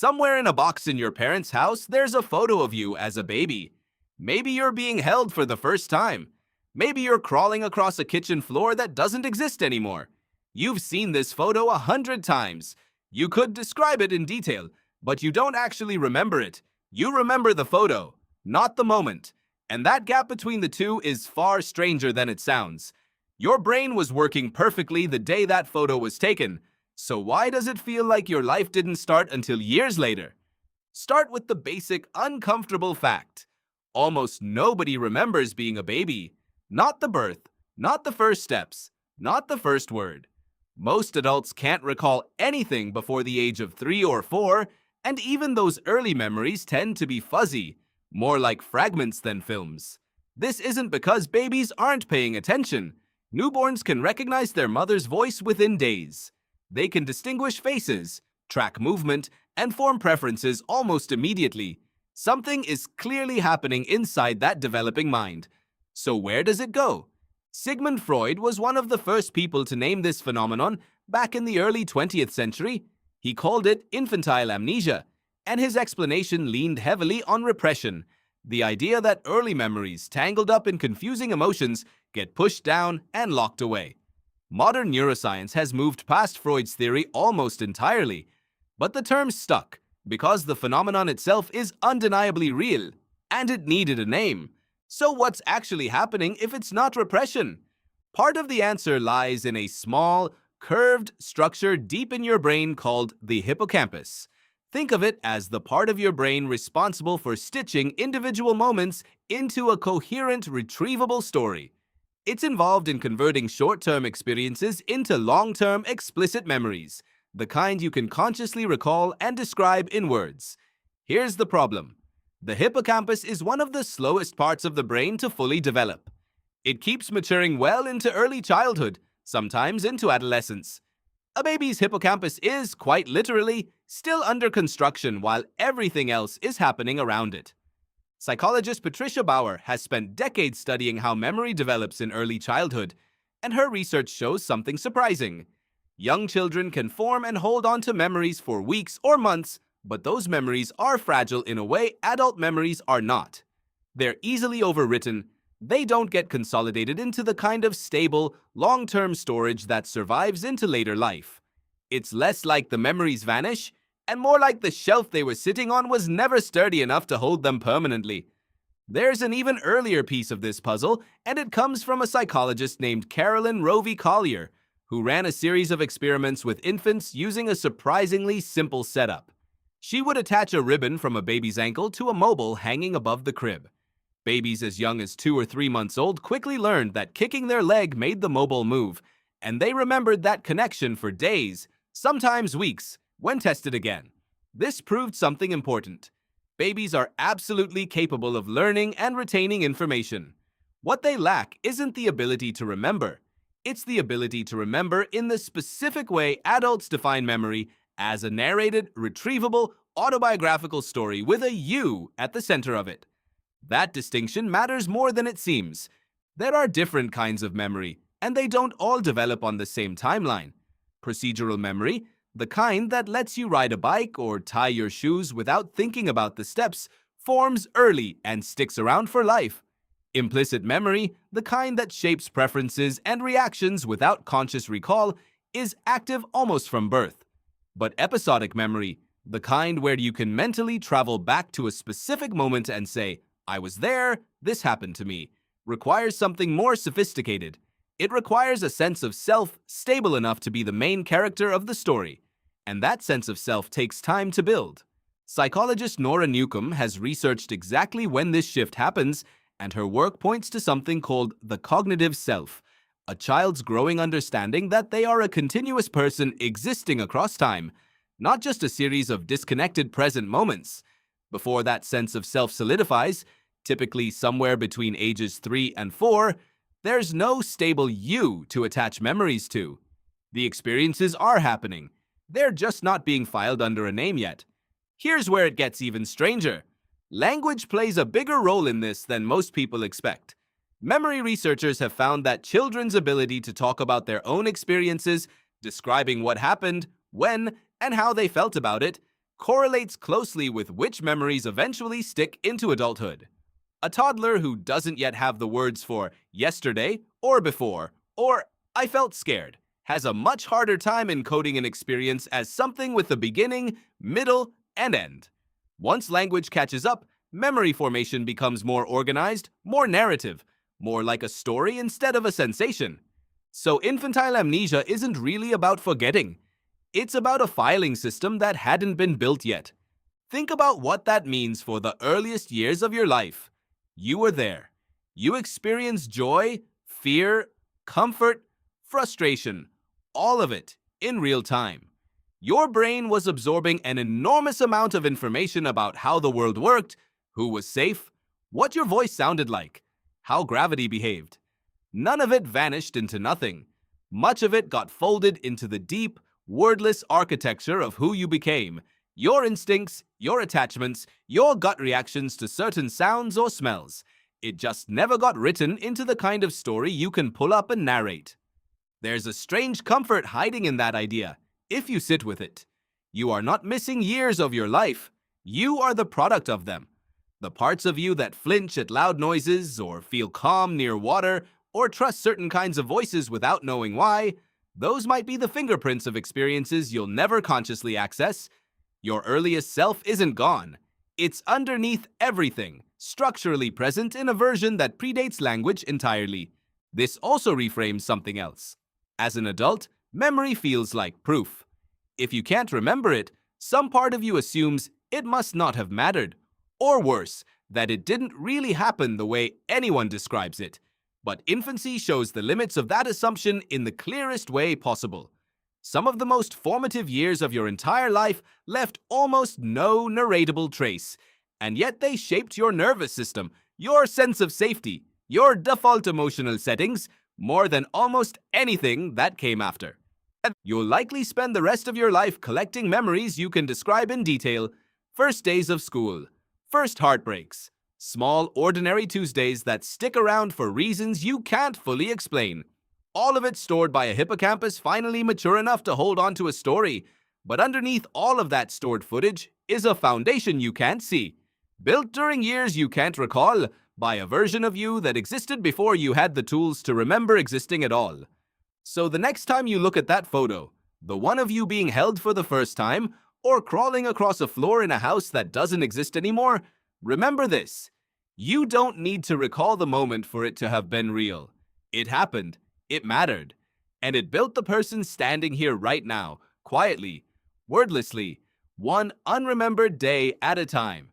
Somewhere in a box in your parents' house, there's a photo of you as a baby. Maybe you're being held for the first time. Maybe you're crawling across a kitchen floor that doesn't exist anymore. You've seen this photo 100 times. You could describe it in detail, but you don't actually remember it. You remember the photo, not the moment. And that gap between the two is far stranger than it sounds. Your brain was working perfectly the day that photo was taken. So why does it feel like your life didn't start until years later? Start with the basic, uncomfortable fact. Almost nobody remembers being a baby. Not the birth, not the first steps, not the first word. Most adults can't recall anything before the age of 3 or 4, and even those early memories tend to be fuzzy, more like fragments than films. This isn't because babies aren't paying attention. Newborns can recognize their mother's voice within days. They can distinguish faces, track movement, and form preferences almost immediately. Something is clearly happening inside that developing mind. So where does it go? Sigmund Freud was one of the first people to name this phenomenon back in the early 20th century. He called it infantile amnesia, and his explanation leaned heavily on repression, the idea that early memories tangled up in confusing emotions get pushed down and locked away. Modern neuroscience has moved past Freud's theory almost entirely, but the term stuck because the phenomenon itself is undeniably real, and it needed a name. So what's actually happening if it's not repression? Part of the answer lies in a small, curved structure deep in your brain called the hippocampus. Think of it as the part of your brain responsible for stitching individual moments into a coherent, retrievable story. It's involved in converting short-term experiences into long-term, explicit memories, the kind you can consciously recall and describe in words. Here's the problem. The hippocampus is one of the slowest parts of the brain to fully develop. It keeps maturing well into early childhood, sometimes into adolescence. A baby's hippocampus is, quite literally, still under construction while everything else is happening around it. Psychologist Patricia Bauer has spent decades studying how memory develops in early childhood, and her research shows something surprising. Young children can form and hold on to memories for weeks or months, but those memories are fragile in a way adult memories are not. They're easily overwritten. They don't get consolidated into the kind of stable, long-term storage that survives into later life. It's less like the memories vanish, and more like the shelf they were sitting on was never sturdy enough to hold them permanently. There's an even earlier piece of this puzzle, and it comes from a psychologist named Carolyn Rovey Collier, who ran a series of experiments with infants using a surprisingly simple setup. She would attach a ribbon from a baby's ankle to a mobile hanging above the crib. Babies as young as 2 or 3 months old quickly learned that kicking their leg made the mobile move, and they remembered that connection for days, sometimes weeks, when tested again. This proved something important. Babies are absolutely capable of learning and retaining information. What they lack isn't the ability to remember. It's the ability to remember in the specific way adults define memory as a narrated, retrievable, autobiographical story with a you at the center of it. That distinction matters more than it seems. There are different kinds of memory, and they don't all develop on the same timeline. Procedural memory, the kind that lets you ride a bike or tie your shoes without thinking about the steps, forms early and sticks around for life. Implicit memory, the kind that shapes preferences and reactions without conscious recall, is active almost from birth. But episodic memory, the kind where you can mentally travel back to a specific moment and say, "I was there, this happened to me," requires something more sophisticated. It requires a sense of self stable enough to be the main character of the story. And that sense of self takes time to build. Psychologist Nora Newcomb has researched exactly when this shift happens, and her work points to something called the cognitive self, a child's growing understanding that they are a continuous person existing across time, not just a series of disconnected present moments. Before that sense of self solidifies, typically somewhere between ages 3 and 4, there's no stable you to attach memories to. The experiences are happening. They're just not being filed under a name yet. Here's where it gets even stranger. Language plays a bigger role in this than most people expect. Memory researchers have found that children's ability to talk about their own experiences, describing what happened, when, and how they felt about it, correlates closely with which memories eventually stick into adulthood. A toddler who doesn't yet have the words for yesterday or before or I felt scared has a much harder time encoding an experience as something with a beginning, middle, and end. Once language catches up, memory formation becomes more organized, more narrative, more like a story instead of a sensation. So infantile amnesia isn't really about forgetting. It's about a filing system that hadn't been built yet. Think about what that means for the earliest years of your life. You were there. You experienced joy, fear, comfort, frustration, all of it in real time. Your brain was absorbing an enormous amount of information about how the world worked, who was safe, what your voice sounded like, how gravity behaved. None of it vanished into nothing. Much of it got folded into the deep, wordless architecture of who you became, your instincts, your attachments, your gut reactions to certain sounds or smells. It just never got written into the kind of story you can pull up and narrate. There's a strange comfort hiding in that idea, if you sit with it. You are not missing years of your life. You are the product of them. The parts of you that flinch at loud noises, or feel calm near water, or trust certain kinds of voices without knowing why, those might be the fingerprints of experiences you'll never consciously access. Your earliest self isn't gone. It's underneath everything, structurally present in a version that predates language entirely. This also reframes something else. As an adult, memory feels like proof. If you can't remember it, some part of you assumes it must not have mattered. Or worse, that it didn't really happen the way anyone describes it. But infancy shows the limits of that assumption in the clearest way possible. Some of the most formative years of your entire life left almost no narratable trace, and yet they shaped your nervous system, your sense of safety, your default emotional settings, more than almost anything that came after. You'll likely spend the rest of your life collecting memories you can describe in detail. First days of school, first heartbreaks, small ordinary Tuesdays that stick around for reasons you can't fully explain. All of it stored by a hippocampus finally mature enough to hold on to a story. But underneath all of that stored footage is a foundation you can't see, built during years you can't recall, by a version of you that existed before you had the tools to remember existing at all. So the next time you look at that photo, the one of you being held for the first time, or crawling across a floor in a house that doesn't exist anymore, remember this. You don't need to recall the moment for it to have been real. It happened, it mattered, and it built the person standing here right now, quietly, wordlessly, one unremembered day at a time.